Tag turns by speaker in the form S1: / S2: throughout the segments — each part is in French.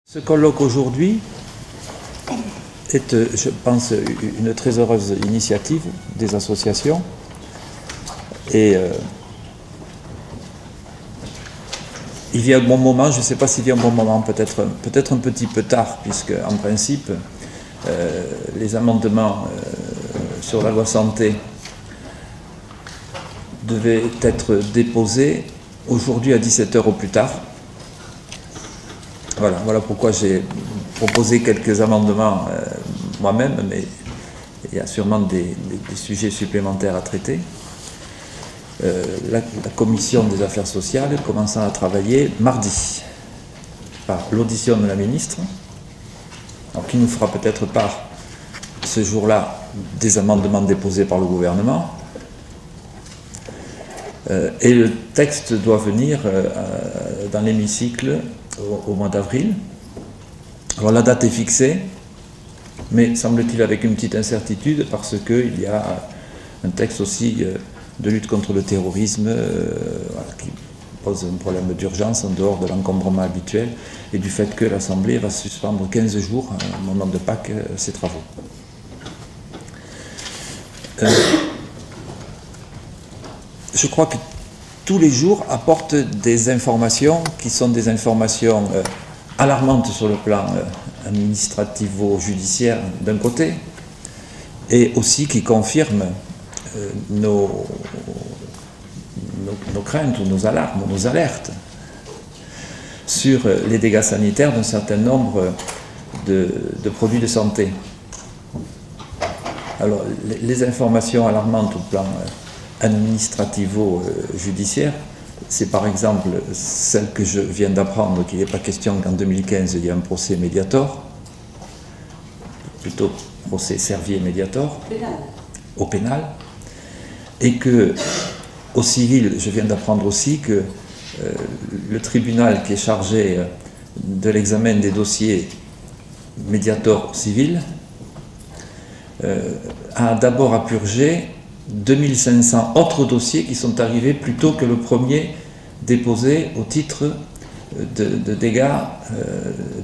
S1: Ce colloque aujourd'hui est, je pense, une très heureuse initiative des associations et il vient un bon moment, je ne sais pas s'il vient un bon moment, peut-être un petit peu tard, puisque en principe les amendements sur la loi santé devaient être déposés aujourd'hui à 17 h au plus tard. Voilà pourquoi j'ai proposé quelques amendements moi-même, mais il y a sûrement des sujets supplémentaires à traiter. La commission des affaires sociales commençant à travailler mardi par l'audition de la ministre, qui nous fera peut-être part ce jour-là des amendements déposés par le gouvernement. Et le texte doit venir dans l'hémicycle au mois d'avril. Alors la date est fixée, mais semble-t-il avec une petite incertitude, parce qu'il y a un texte aussi de lutte contre le terrorisme qui pose un problème d'urgence en dehors de l'encombrement habituel et du fait que l'Assemblée va suspendre 15 jours au moment de Pâques ses travaux. Je crois que tous les jours apportent des informations qui sont des informations alarmantes sur le plan administrativo-judiciaire d'un côté, et aussi qui confirment nos craintes ou nos alarmes ou nos alertes sur les dégâts sanitaires d'un certain nombre de produits de santé. Alors, les informations alarmantes au plan administrativo-judiciaire, c'est par exemple celle que je viens d'apprendre, qu'il n'est pas question qu'en 2015 il y a un procès Mediator, plutôt procès Servier-Mediator, au pénal, et que au civil, je viens d'apprendre aussi que le tribunal qui est chargé de l'examen des dossiers Mediator civil a d'abord à purger 2500 autres dossiers qui sont arrivés plus tôt que le premier déposé au titre de dégâts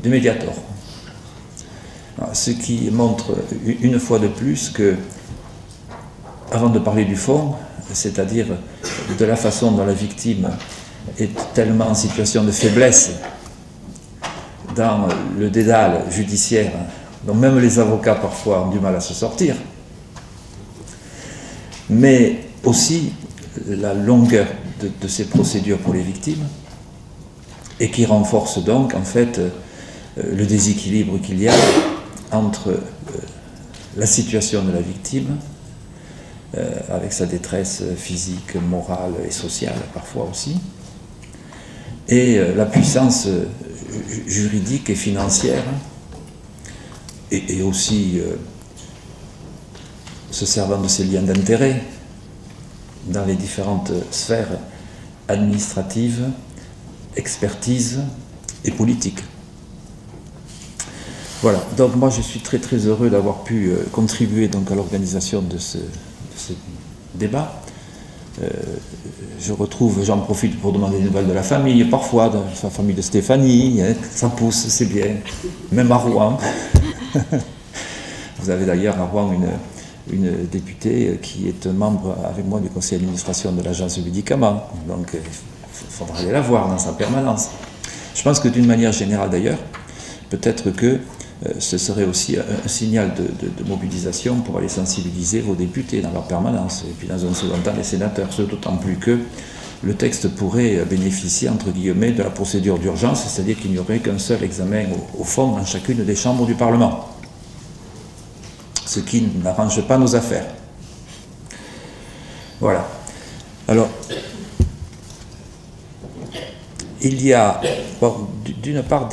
S1: du Mediator. Alors, ce qui montre une fois de plus que, avant de parler du fond, c'est-à-dire de la façon dont la victime est tellement en situation de faiblesse dans le dédale judiciaire, dont même les avocats parfois ont du mal à se sortir, mais aussi la longueur de ces procédures pour les victimes, et qui renforce donc en fait le déséquilibre qu'il y a entre la situation de la victime, avec sa détresse physique, morale et sociale parfois aussi, et la puissance juridique et financière, et aussi se servant de ces liens d'intérêt dans les différentes sphères administratives, expertise et politique. Voilà, donc moi je suis très très heureux d'avoir pu contribuer donc à l'organisation de ce débat. J'en profite pour demander des nouvelles de la famille, parfois de la famille de Stéphanie, hein, ça pousse, c'est bien, même à Rouen. Vous avez d'ailleurs à Rouen une députée qui est un membre avec moi du conseil d'administration de l'agence du médicament, donc il faudra aller la voir dans sa permanence. Je pense que d'une manière générale d'ailleurs, peut-être que ce serait aussi un signal de mobilisation pour aller sensibiliser vos députés dans leur permanence, et puis dans un second temps les sénateurs, d'autant plus que le texte pourrait bénéficier, entre guillemets, de la procédure d'urgence, c'est-à-dire qu'il n'y aurait qu'un seul examen au fond dans chacune des chambres du Parlement, ce qui n'arrange pas nos affaires. Voilà. Alors, il y a, bon, d'une part,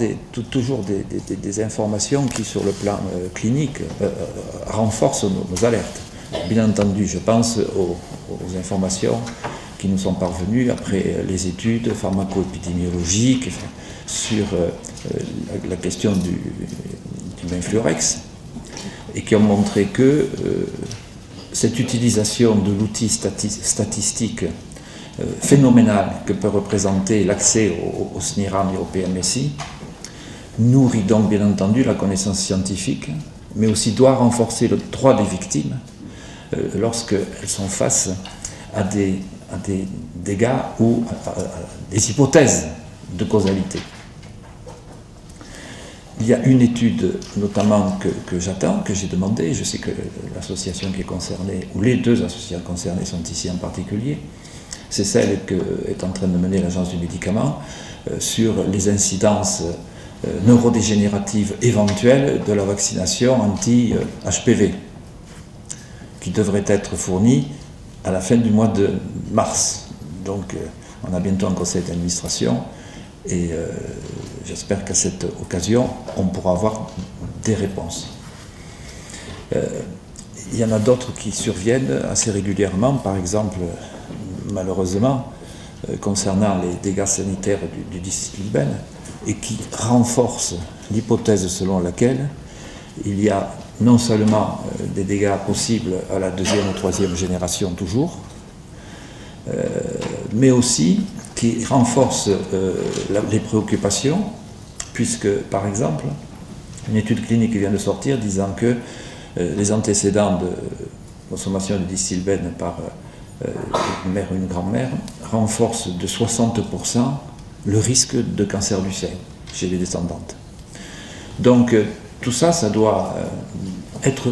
S1: toujours des informations qui, sur le plan clinique, renforcent nos alertes. Bien entendu, je pense aux informations qui nous sont parvenues après les études pharmaco-épidémiologiques sur la question du Benfluorex, et qui ont montré que cette utilisation de l'outil statistique phénoménal que peut représenter l'accès au SNIRAM et au PMSI nourrit donc bien entendu la connaissance scientifique, mais aussi doit renforcer le droit des victimes lorsqu'elles sont face à des dégâts ou à des hypothèses de causalité. Il y a une étude notamment que j'attends, que j'ai demandé, je sais que l'association qui est concernée, ou les deux associations concernées sont ici en particulier, c'est celle qu'est en train de mener l'Agence du médicament sur les incidences neurodégénératives éventuelles de la vaccination anti-HPV, qui devrait être fournie à la fin du mois de mars. Donc on a bientôt un conseil d'administration et j'espère qu'à cette occasion on pourra avoir des réponses. Il y en a d'autres qui surviennent assez régulièrement, par exemple, malheureusement, concernant les dégâts sanitaires du distilbène, et qui renforcent l'hypothèse selon laquelle il y a non seulement des dégâts possibles à la deuxième ou troisième génération toujours, mais aussi qui renforcent les préoccupations, puisque, par exemple, une étude clinique vient de sortir disant que les antécédents de consommation de distilbène par une mère ou une grand-mère renforcent de 60% le risque de cancer du sein chez les descendantes. Donc tout ça, ça doit être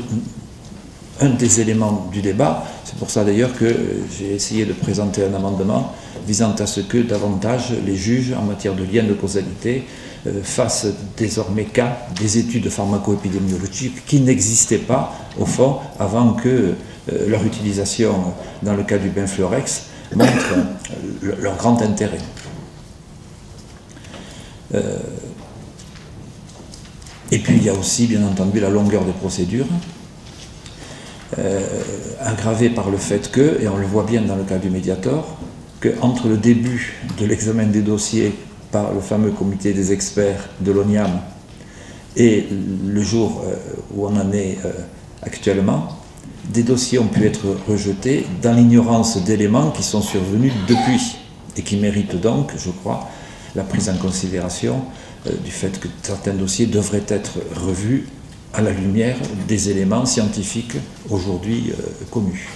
S1: un des éléments du débat. C'est pour ça d'ailleurs que j'ai essayé de présenter un amendement visant à ce que davantage les juges en matière de lien de causalité fassent désormais cas des études pharmaco-épidémiologiques qui n'existaient pas, au fond, avant que leur utilisation dans le cas du Benfluorex montre leur grand intérêt. Et puis il y a aussi, bien entendu, la longueur des procédures, aggravée par le fait que, et on le voit bien dans le cas du Mediator, qu'entre le début de l'examen des dossiers par le fameux comité des experts de l'ONIAM et le jour où on en est actuellement, des dossiers ont pu être rejetés dans l'ignorance d'éléments qui sont survenus depuis et qui méritent donc, je crois, la prise en considération du fait que certains dossiers devraient être revus à la lumière des éléments scientifiques aujourd'hui connus.